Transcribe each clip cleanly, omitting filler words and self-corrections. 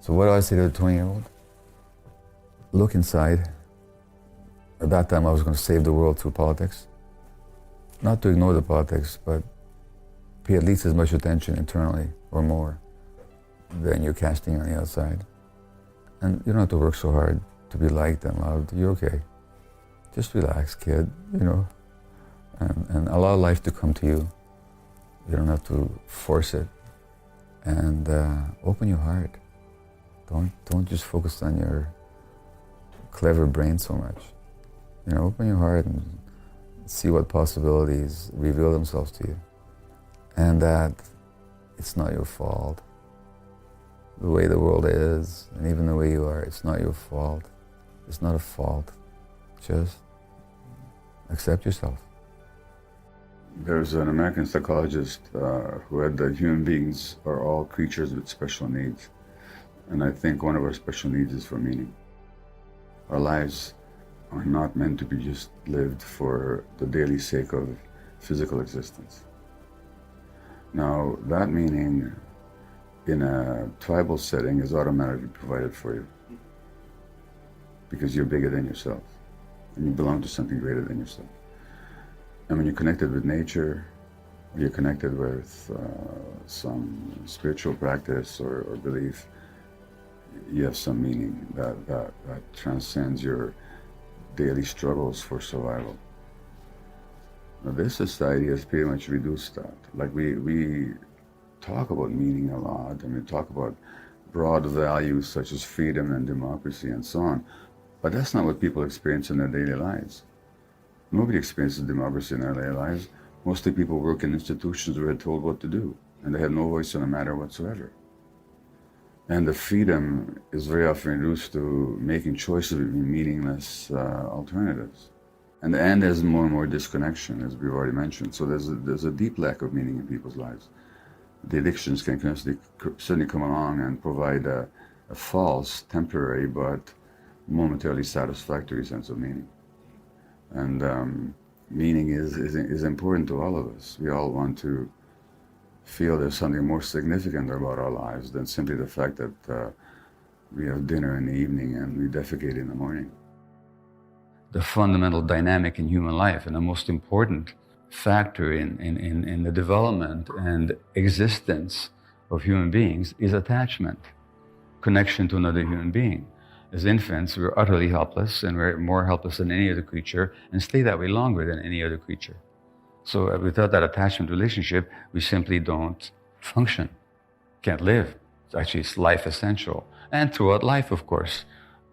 So what do I say to the 20-year-old? Look inside. At that time I was going to save the world through politics. Not to ignore the politics, but pay at least as much attention internally or more than you're casting on the outside. And you don't have to work so hard to be liked and loved. You're okay. Just relax, kid, and allow life to come to you. You don't have to force it. And open your heart. Don't just focus on your clever brain so much. Open your heart and see what possibilities reveal themselves to you. And that it's not your fault. The way the world is, and even the way you are, it's not your fault. It's not a fault. Just accept yourself. There's an American psychologist who had that human beings are all creatures with special needs. And I think one of our special needs is for meaning. Our lives are not meant to be just lived for the daily sake of physical existence. Now, that meaning in a tribal setting is automatically provided for you because you're bigger than yourself and you belong to something greater than yourself. And when you're connected with nature, or you're connected with some spiritual practice or belief, you have some meaning that transcends your daily struggles for survival. Now, this society has pretty much reduced that. Like we talk about meaning a lot, and we talk about broad values such as freedom and democracy and so on, but that's not what people experience in their daily lives. Nobody experiences democracy in their daily lives. Mostly people work in institutions where they're told what to do, and they have no voice in the matter whatsoever. And the freedom is very often reduced to making choices between meaningless alternatives. And there's more and more disconnection, as we've already mentioned. So there's a deep lack of meaning in people's lives. The addictions can certainly come along and provide a false, temporary, but momentarily satisfactory sense of meaning. And meaning is important to all of us. We all want to feel there's something more significant about our lives than simply the fact that we have dinner in the evening and we defecate in the morning. The fundamental dynamic in human life and the most important factor in the development and existence of human beings is attachment, connection to another human being. As infants, we're utterly helpless, and we're more helpless than any other creature, and stay that way longer than any other creature. So without that attachment relationship, we simply don't function, can't live. It's life essential. And throughout life, of course,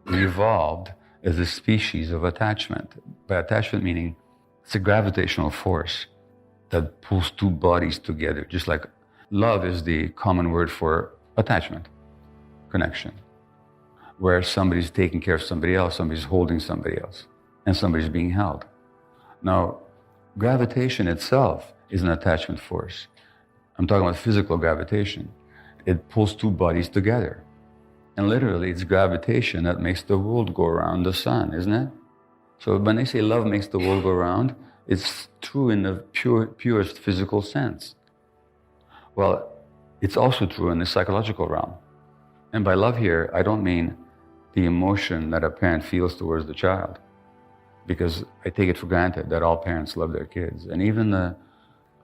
we evolved as a species of attachment. By attachment meaning, it's a gravitational force that pulls two bodies together, just like love is the common word for attachment, connection, where somebody's taking care of somebody else, somebody's holding somebody else, and somebody's being held. Now, gravitation itself is an attachment force. I'm talking about physical gravitation. It pulls two bodies together. And literally, it's gravitation that makes the world go around the sun, isn't it? So when they say love makes the world go round, it's true in the purest physical sense. Well, it's also true in the psychological realm. And by love here, I don't mean the emotion that a parent feels towards the child, because I take it for granted that all parents love their kids. And even the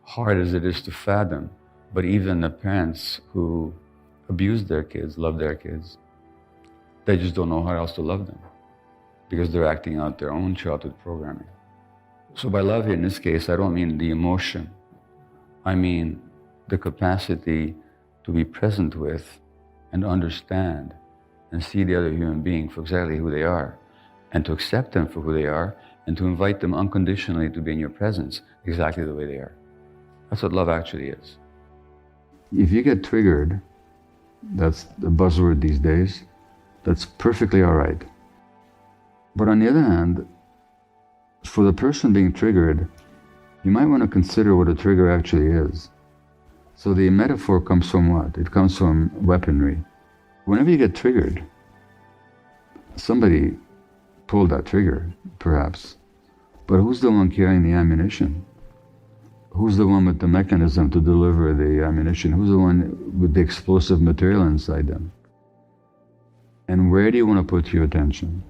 hard as it is to fathom, but even the parents who abuse their kids love their kids. They just don't know how else to love them, because they're acting out their own childhood programming. So by love here, in this case, I don't mean the emotion. I mean the capacity to be present with and understand and see the other human being for exactly who they are, and to accept them for who they are, and to invite them unconditionally to be in your presence exactly the way they are. That's what love actually is. If you get triggered, that's the buzzword these days, that's perfectly all right. But on the other hand, for the person being triggered, you might want to consider what a trigger actually is. So the metaphor comes from what? It comes from weaponry. Whenever you get triggered, somebody pulled that trigger, perhaps, but who's the one carrying the ammunition? Who's the one with the mechanism to deliver the ammunition? Who's the one with the explosive material inside them? And where do you want to put your attention?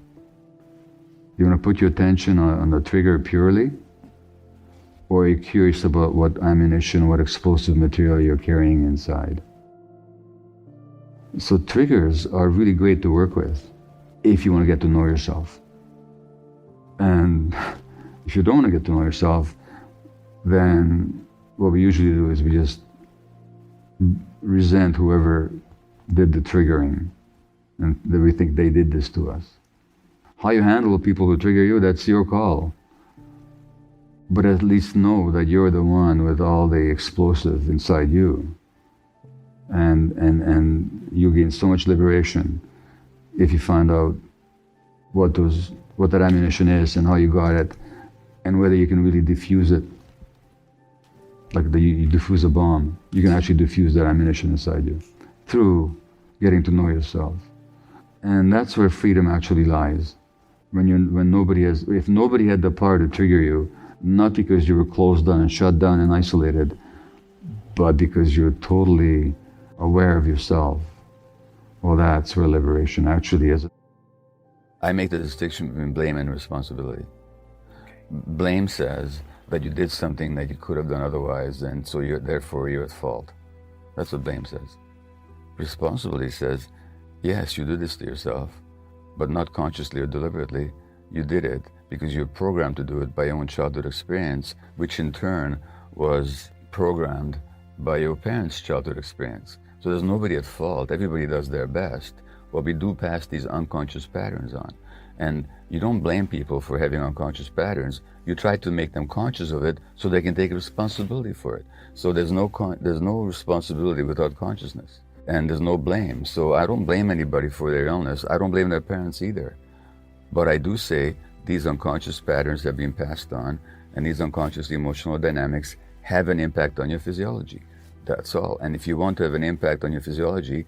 You want to put your attention on the trigger purely? Or are you curious about what ammunition, what explosive material you're carrying inside? So triggers are really great to work with if you want to get to know yourself. And if you don't want to get to know yourself, then what we usually do is we just resent whoever did the triggering, and that we think they did this to us. How you handle people who trigger you, that's your call. But at least know that you're the one with all the explosive inside you. And you gain so much liberation if you find out what that ammunition is and how you got it, and whether you can really diffuse it. Like you diffuse a bomb, you can actually diffuse that ammunition inside you through getting to know yourself. And that's where freedom actually lies. If nobody had the power to trigger you, not because you were closed down and shut down and isolated, but because you're totally aware of yourself. Well, that's where liberation actually is. I make the distinction between blame and responsibility. Blame says that you did something that you could have done otherwise, and so therefore you're at fault. That's what blame says. Responsibility says, yes, you did this to yourself, but not consciously or deliberately. You did it because you're programmed to do it by your own childhood experience, which in turn was programmed by your parents' childhood experience. So there's nobody at fault. Everybody does their best. Well, we do pass these unconscious patterns on. And you don't blame people for having unconscious patterns. You try to make them conscious of it so they can take responsibility for it. So there's no responsibility without consciousness. And there's no blame. So I don't blame anybody for their illness. I don't blame their parents either. But I do say these unconscious patterns have been passed on, and these unconscious emotional dynamics have an impact on your physiology. That's all. And if you want to have an impact on your physiology,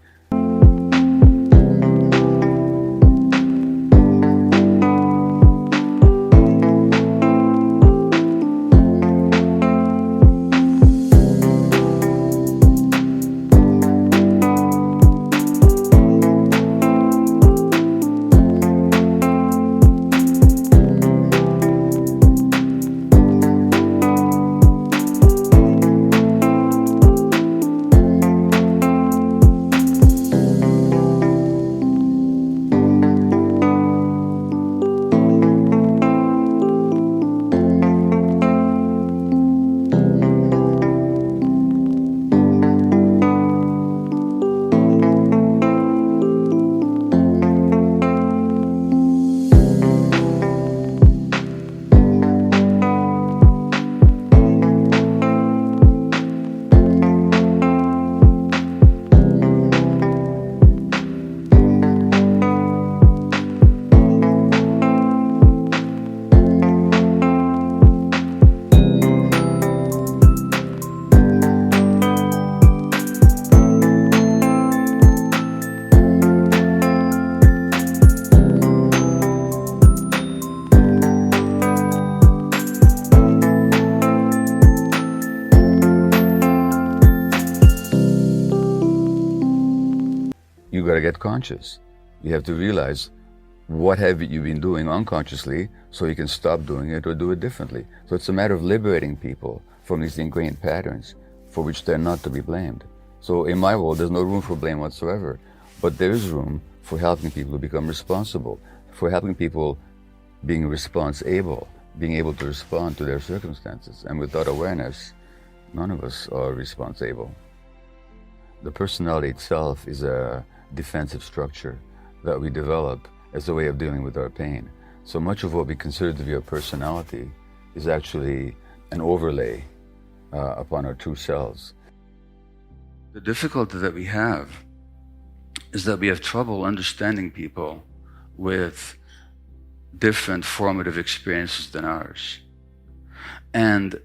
you got to get conscious. You have to realize what have you been doing unconsciously so you can stop doing it or do it differently. So it's a matter of liberating people from these ingrained patterns for which they're not to be blamed. So in my world, there's no room for blame whatsoever, but there is room for helping people to become responsible, for helping people being response-able, being able to respond to their circumstances. And without awareness, none of us are response-able. The personality itself is a defensive structure that we develop as a way of dealing with our pain. So much of what we consider to be our personality is actually an overlay upon our true selves. The difficulty that we have is that we have trouble understanding people with different formative experiences than ours. And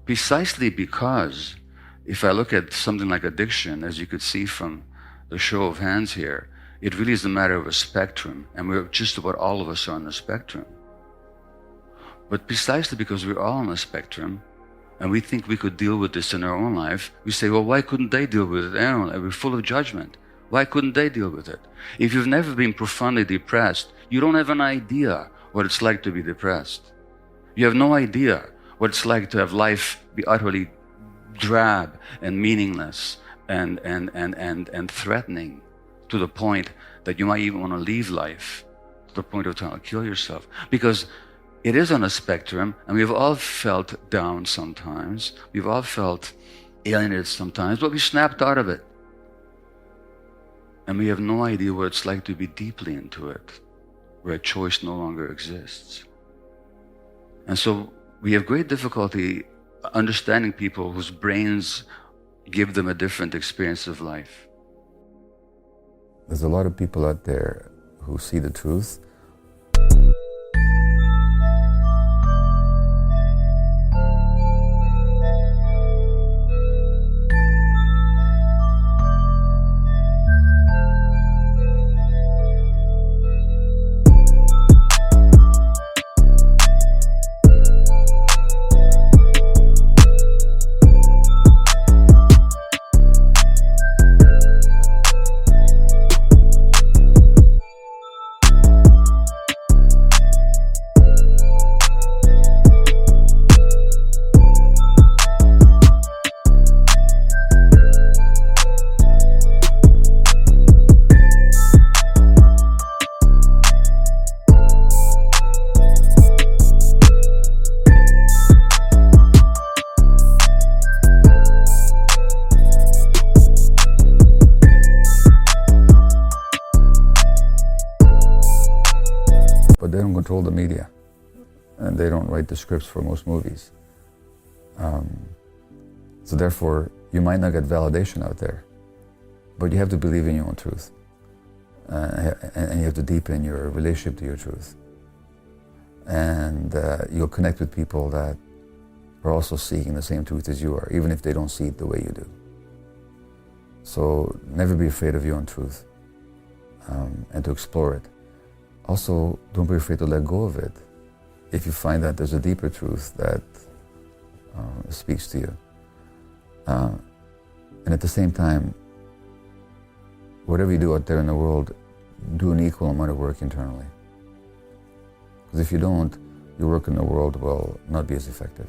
precisely because, if I look at something like addiction, as you could see from the show of hands here, it really is a matter of a spectrum, and we're just about all of us are on the spectrum. But precisely because we're all on the spectrum, and we think we could deal with this in our own life, we say, well, why couldn't they deal with it in their own life? We're full of judgment. Why couldn't they deal with it? If you've never been profoundly depressed, you don't have an idea what it's like to be depressed. You have no idea what it's like to have life be utterly drab and meaningless and threatening, to the point that you might even want to leave life, to the point of trying to kill yourself. Because it is on a spectrum, and we've all felt down sometimes. We've all felt alienated sometimes, but we snapped out of it. And we have no idea what it's like to be deeply into it, where choice no longer exists. And so we have great difficulty understanding people whose brains give them a different experience of life. There's a lot of people out there who see the truth. But they don't control the media, and they don't write the scripts for most movies. So therefore, you might not get validation out there, but you have to believe in your own truth, and you have to deepen your relationship to your truth. And you'll connect with people that are also seeking the same truth as you are, even if they don't see it the way you do. So never be afraid of your own truth, and to explore it. Also, don't be afraid to let go of it if you find that there's a deeper truth that speaks to you. And at the same time, whatever you do out there in the world, do an equal amount of work internally. Because if you don't, your work in the world will not be as effective.